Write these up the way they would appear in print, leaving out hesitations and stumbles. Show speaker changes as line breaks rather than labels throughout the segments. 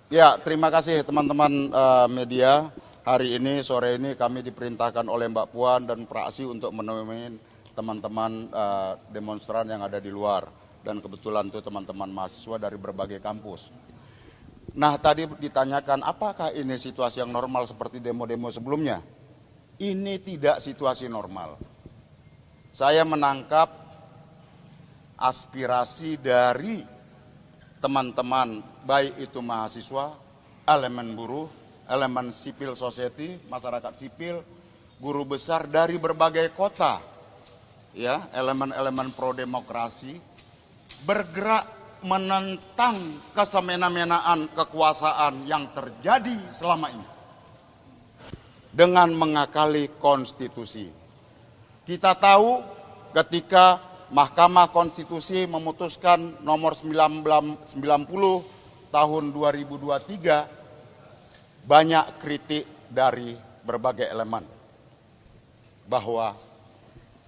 Ya, terima kasih teman-teman media. Hari ini, sore ini kami diperintahkan oleh Mbak Puan dan Praksi untuk menemui teman-teman demonstran yang ada di luar. Dan kebetulan itu teman-teman mahasiswa dari berbagai kampus. Nah, tadi ditanyakan apakah ini situasi yang normal seperti demo-demo sebelumnya? Ini tidak situasi normal. Saya menangkap aspirasi dari teman-teman, baik itu mahasiswa, elemen buruh, elemen civil society, masyarakat sipil, guru besar dari berbagai kota, ya, elemen-elemen pro-demokrasi, bergerak menentang kesemena-menaan kekuasaan yang terjadi selama ini dengan mengakali konstitusi. Kita tahu ketika Mahkamah Konstitusi memutuskan nomor 90 tahun 2023, banyak kritik dari berbagai elemen bahwa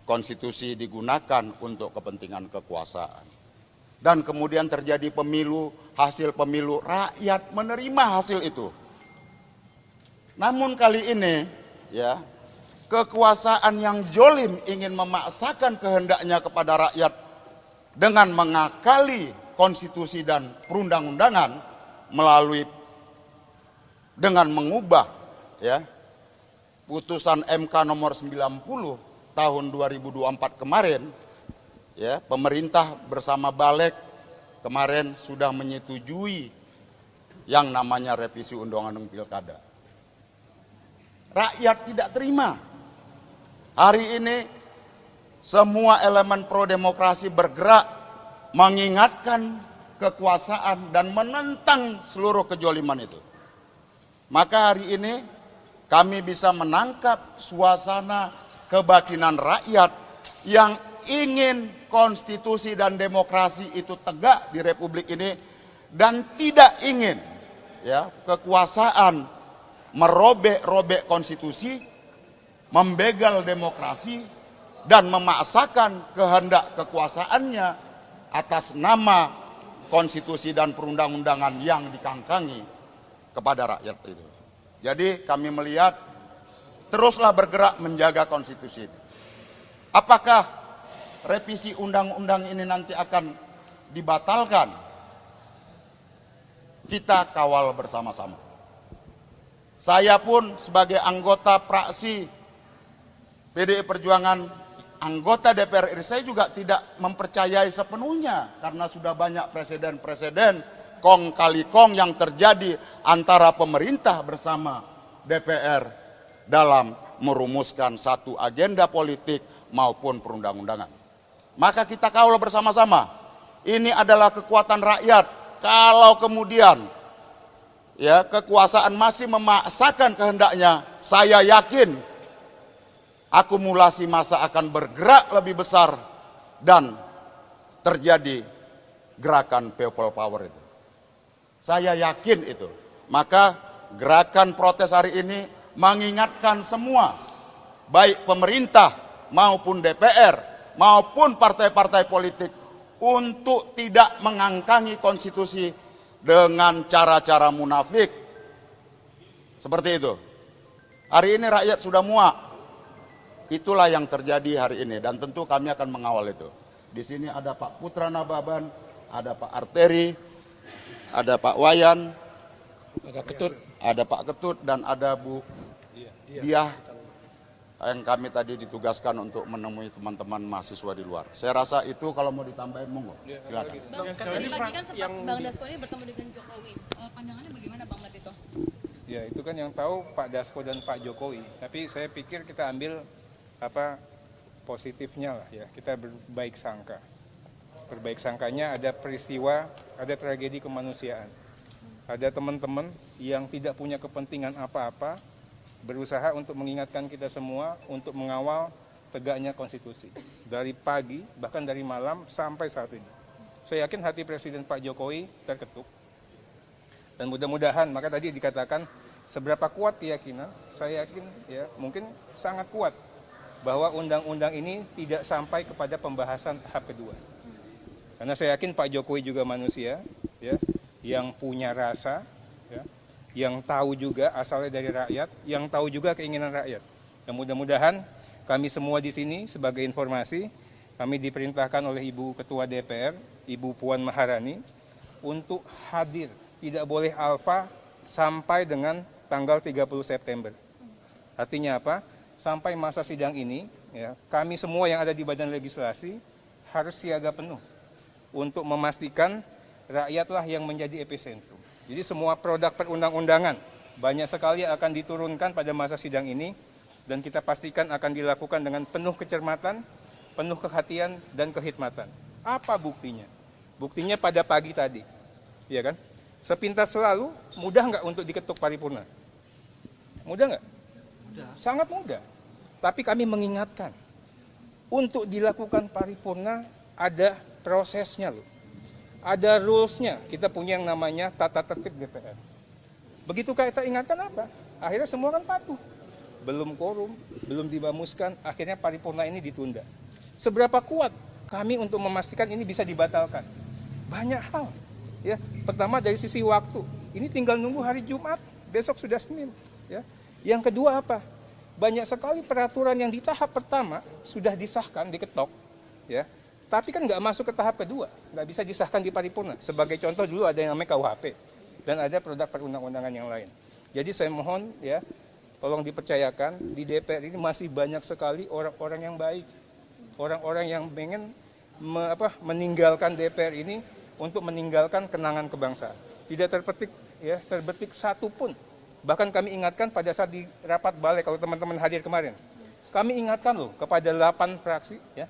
konstitusi digunakan untuk kepentingan kekuasaan. Dan kemudian terjadi pemilu, hasil pemilu, rakyat menerima hasil itu. Namun kali ini, ya, kekuasaan yang zolim ingin memaksakan kehendaknya kepada rakyat dengan mengakali konstitusi dan perundang-undangan melalui dengan mengubah, ya, putusan MK nomor 90 tahun 2024 kemarin, ya, pemerintah bersama Balik kemarin sudah menyetujui yang namanya revisi Undang-Undang Pilkada. Rakyat tidak terima. Hari ini semua elemen pro-demokrasi bergerak mengingatkan kekuasaan dan menentang seluruh kejoliman itu. Maka hari ini kami bisa menangkap suasana kebatinan rakyat yang ingin konstitusi dan demokrasi itu tegak di Republik ini dan tidak ingin, ya, kekuasaan merobek-robek konstitusi, membegal demokrasi, dan memaksakan kehendak kekuasaannya atas nama konstitusi dan perundang-undangan yang dikangkangi kepada rakyat itu. Jadi kami melihat teruslah bergerak menjaga konstitusi ini. Apakah revisi undang-undang ini nanti akan dibatalkan? Kita kawal bersama-sama. Saya pun sebagai anggota praksi PDI Perjuangan, anggota DPR RI, saya juga tidak mempercayai sepenuhnya karena sudah banyak presiden-presiden kong kali kong yang terjadi antara pemerintah bersama DPR dalam merumuskan satu agenda politik maupun perundang-undangan. Maka kita kawal bersama-sama. Ini adalah kekuatan rakyat. Kalau kemudian, ya, kekuasaan masih memaksakan kehendaknya, saya yakin akumulasi massa akan bergerak lebih besar dan terjadi gerakan people power itu. Saya yakin itu. Maka gerakan protes hari ini mengingatkan semua, baik pemerintah maupun DPR maupun partai-partai politik, untuk tidak mengangkangi konstitusi dengan cara-cara munafik. Seperti itu. Hari ini rakyat sudah muak. Itulah yang terjadi hari ini dan tentu kami akan mengawal itu. Di sini ada Pak Putra Nababan, ada Pak Arteri, ada Pak Wayan, ada Pak Ketut dan ada Bu Diah yang kami tadi ditugaskan untuk menemui teman-teman mahasiswa di luar. Saya rasa itu kalau mau ditambahin monggo. Silakan.
Bang, tadi pagi kan sempat Bang Dasko ini bertemu dengan Jokowi. Pandangannya bagaimana Bang Mat itu?
Ya, itu kan yang tahu Pak Dasko dan Pak Jokowi. Tapi saya pikir kita ambil positifnya lah, ya. Kita berbaik sangka. Berbaik sangkanya ada peristiwa, ada tragedi kemanusiaan. Ada teman-teman yang tidak punya kepentingan apa-apa, berusaha untuk mengingatkan kita semua untuk mengawal tegaknya konstitusi. Dari pagi, bahkan dari malam sampai saat ini. Saya yakin hati Presiden Pak Jokowi terketuk. Dan mudah-mudahan, maka tadi dikatakan seberapa kuat keyakinan, saya yakin ya mungkin sangat kuat bahwa undang-undang ini tidak sampai kepada pembahasan tahap kedua. Karena saya yakin Pak Jokowi juga manusia, ya, yang punya rasa, ya, yang tahu juga asalnya dari rakyat, yang tahu juga keinginan rakyat. Dan mudah-mudahan kami semua di sini sebagai informasi, kami diperintahkan oleh Ibu Ketua DPR, Ibu Puan Maharani, untuk hadir, tidak boleh alfa sampai dengan tanggal 30 September. Artinya apa? Sampai masa sidang ini, ya, kami semua yang ada di Badan Legislasi harus siaga penuh untuk memastikan rakyatlah yang menjadi epicentrum. Jadi semua produk perundang-undangan banyak sekali akan diturunkan pada masa sidang ini dan kita pastikan akan dilakukan dengan penuh kecermatan, penuh kehatian dan kehikmatan. Apa buktinya? Buktinya pada pagi tadi, ya kan? Sepintas selalu, mudah nggak untuk diketuk paripurna? Mudah nggak? Mudah. Sangat mudah. Tapi kami mengingatkan, untuk dilakukan paripurna ada prosesnya loh. Ada rules-nya. Kita punya yang namanya tata tertib DPR. Begitu kita ingatkan apa? Akhirnya semua kan patuh. Belum quorum, belum dibamuskan, akhirnya paripurna ini ditunda. Seberapa kuat kami untuk memastikan ini bisa dibatalkan? Banyak hal. Ya, pertama dari sisi waktu. Ini tinggal nunggu hari Jumat, besok sudah Senin. Ya. Yang kedua apa? Banyak sekali peraturan yang di tahap pertama sudah disahkan, diketok. Ya. Tapi kan nggak masuk ke tahap kedua, nggak bisa disahkan di paripurna. Sebagai contoh dulu ada yang namanya KUHP dan ada produk perundang-undangan yang lain. Jadi saya mohon ya, tolong dipercayakan di DPR ini masih banyak sekali orang-orang yang baik, orang-orang yang pengen meninggalkan DPR ini untuk meninggalkan kenangan kebangsaan. Tidak terbetik satu pun. Bahkan kami ingatkan pada saat di rapat balik, kalau teman-teman hadir kemarin, kami ingatkan loh kepada 8 fraksi ya,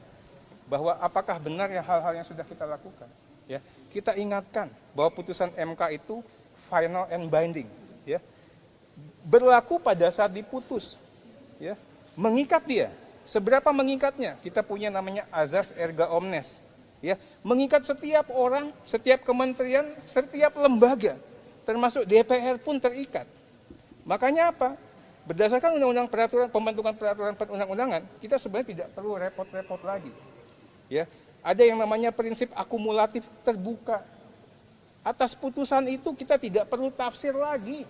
bahwa apakah benar yang hal-hal yang sudah kita lakukan. Ya, kita ingatkan bahwa putusan MK itu final and binding. Ya, berlaku pada saat diputus. Ya, mengikat dia. Seberapa mengikatnya? Kita punya namanya azas erga omnes. Ya, mengikat setiap orang, setiap kementerian, setiap lembaga, termasuk DPR pun terikat. Makanya apa? Berdasarkan undang-undang peraturan pembentukan peraturan perundang-undangan, kita sebenarnya tidak perlu repot-repot lagi. Ya, ada yang namanya prinsip akumulatif terbuka. Atas putusan itu kita tidak perlu tafsir lagi.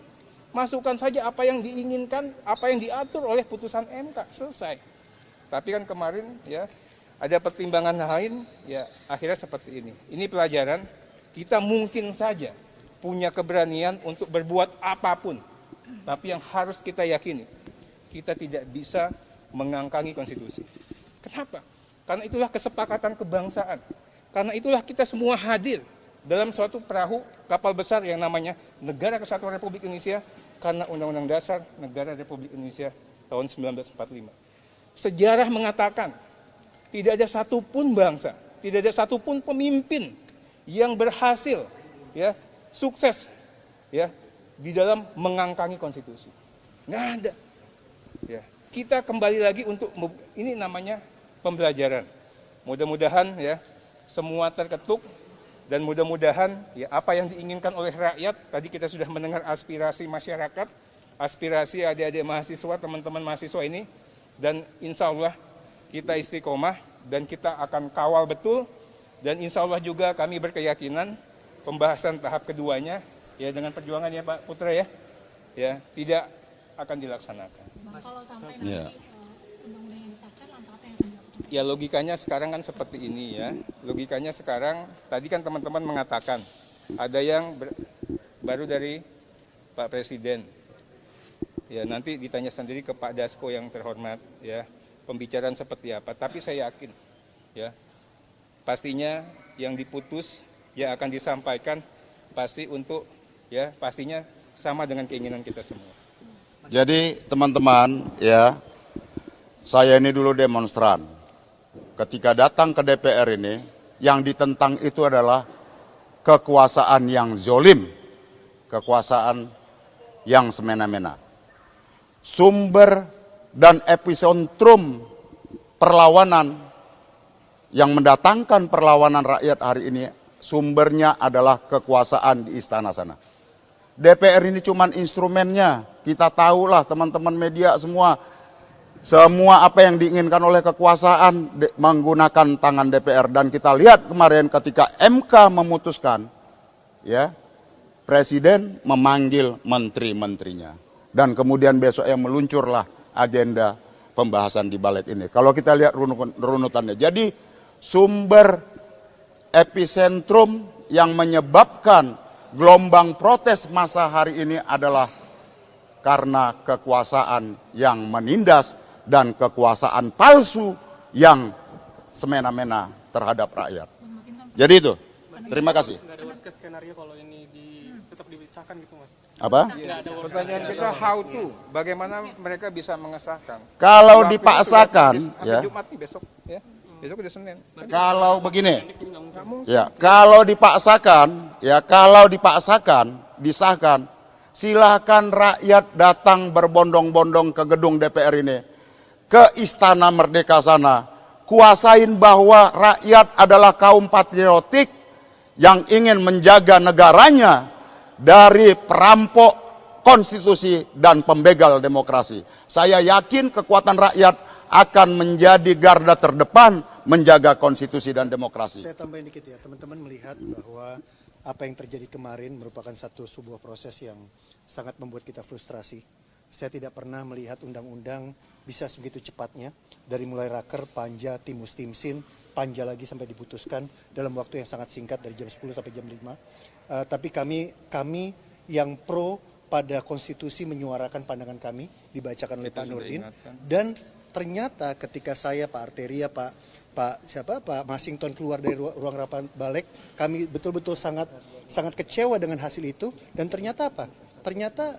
Masukkan saja apa yang diinginkan, apa yang diatur oleh putusan MK, selesai. Tapi kan kemarin ya ada pertimbangan lain, ya akhirnya seperti ini. Ini pelajaran, kita mungkin saja punya keberanian untuk berbuat apapun. Tapi yang harus kita yakini, kita tidak bisa mengangkangi konstitusi. Kenapa? Karena itulah kesepakatan kebangsaan. Karena itulah kita semua hadir dalam suatu perahu kapal besar yang namanya Negara Kesatuan Republik Indonesia karena Undang-Undang Dasar Negara Republik Indonesia tahun 1945. Sejarah mengatakan tidak ada satupun bangsa, tidak ada satupun pemimpin yang berhasil ya, sukses ya di dalam mengangkangi konstitusi. Nggak ada. Ya, kita kembali lagi untuk ini namanya pembelajaran. Mudah-mudahan ya semua terketuk dan mudah-mudahan ya apa yang diinginkan oleh rakyat, tadi kita sudah mendengar aspirasi masyarakat, aspirasi adik-adik mahasiswa, teman-teman mahasiswa ini, dan insya Allah kita istiqomah dan kita akan kawal betul, dan insya Allah juga kami berkeyakinan pembahasan tahap keduanya ya dengan perjuangan ya Pak Putra ya tidak akan dilaksanakan.
Bang, kalau sampai nanti undang-undang yang disahkan, langkah apa yang akan dilakukan?
Ya logikanya sekarang kan seperti ini ya. Logikanya sekarang, tadi kan teman-teman mengatakan, ada yang baru dari Pak Presiden. Ya nanti ditanya sendiri ke Pak Dasko yang terhormat ya, pembicaraan seperti apa. Tapi saya yakin ya, pastinya yang diputus ya akan disampaikan pasti untuk ya pastinya sama dengan keinginan kita semua.
Jadi teman-teman ya, saya ini dulu demonstran. Ketika datang ke DPR ini, yang ditentang itu adalah kekuasaan yang zolim, kekuasaan yang semena-mena. Sumber dan epicentrum perlawanan yang mendatangkan perlawanan rakyat hari ini, sumbernya adalah kekuasaan di istana sana. DPR ini cuma instrumennya. Kita tahulah teman-teman media semua apa yang diinginkan oleh kekuasaan menggunakan tangan DPR. Dan kita lihat kemarin ketika MK memutuskan ya Presiden memanggil menteri-menterinya. Dan kemudian besoknya meluncurlah agenda pembahasan di balik ini. Kalau kita lihat runutannya. Jadi sumber epicentrum yang menyebabkan gelombang protes massa hari ini adalah karena kekuasaan yang menindas dan kekuasaan palsu yang semena-mena terhadap rakyat. Jadi itu. Terima kasih.
Nggak ada worst case skenario kalau ini tetap dipisahkan gitu, Mas.
Apa?
Pertanyaan kita how to, bagaimana mereka bisa mengesahkan?
Kalau
Waktu
dipaksakan,
sudah
ya.
Jumat nih besok, ya. Besok udah Senin.
Kalau begini, ya, kalau dipaksakan, disahkan, silakan rakyat datang berbondong-bondong ke gedung DPR ini, ke Istana Merdeka sana, kuasain bahwa rakyat adalah kaum patriotik yang ingin menjaga negaranya dari perampok konstitusi dan pembegal demokrasi. Saya yakin kekuatan rakyat akan menjadi garda terdepan menjaga konstitusi dan demokrasi.
Saya tambahin dikit ya, teman-teman melihat bahwa apa yang terjadi kemarin merupakan sebuah proses yang sangat membuat kita frustrasi. Saya tidak pernah melihat undang-undang bisa sebegitu cepatnya, dari mulai raker, panja, timus, timsin, panja lagi sampai diputuskan dalam waktu yang sangat singkat dari jam 10 sampai jam 5. Tapi kami yang pro pada konstitusi menyuarakan pandangan kami, dibacakan oleh Pak Nurdin, dan ternyata ketika saya, Pak Arteria, Pak Masinton keluar dari ruang rapat balik, kami betul-betul sangat kecewa dengan hasil itu. Dan ternyata apa? Ternyata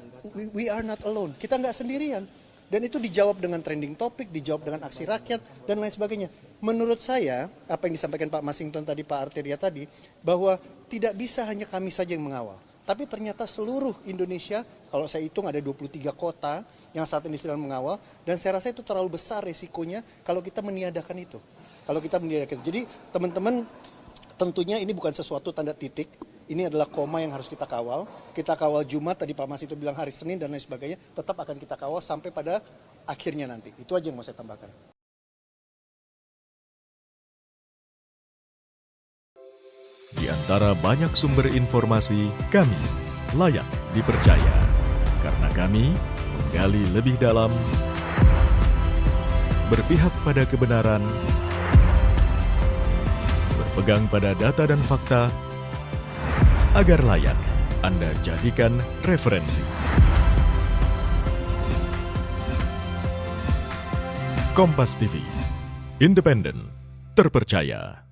we are not alone. Kita nggak sendirian. Dan itu dijawab dengan trending topik, dijawab dengan aksi rakyat, dan lain sebagainya. Menurut saya, apa yang disampaikan Pak Masinton tadi, Pak Arteria tadi, bahwa tidak bisa hanya kami saja yang mengawal. Tapi ternyata seluruh Indonesia, kalau saya hitung ada 23 kota yang saat ini sedang mengawal, dan saya rasa itu terlalu besar resikonya kalau kita meniadakan itu. Jadi teman-teman, tentunya ini bukan sesuatu tanda titik, ini adalah koma yang harus kita kawal. Kita kawal Jumat, tadi Pak Mas itu bilang hari Senin dan lain sebagainya, tetap akan kita kawal sampai pada akhirnya nanti. Itu aja yang mau saya tambahkan.
Di antara banyak sumber informasi, kami layak dipercaya. Karena kami menggali lebih dalam, berpihak pada kebenaran, berpegang pada data dan fakta, agar layak Anda jadikan referensi. Kompas TV, independen, terpercaya.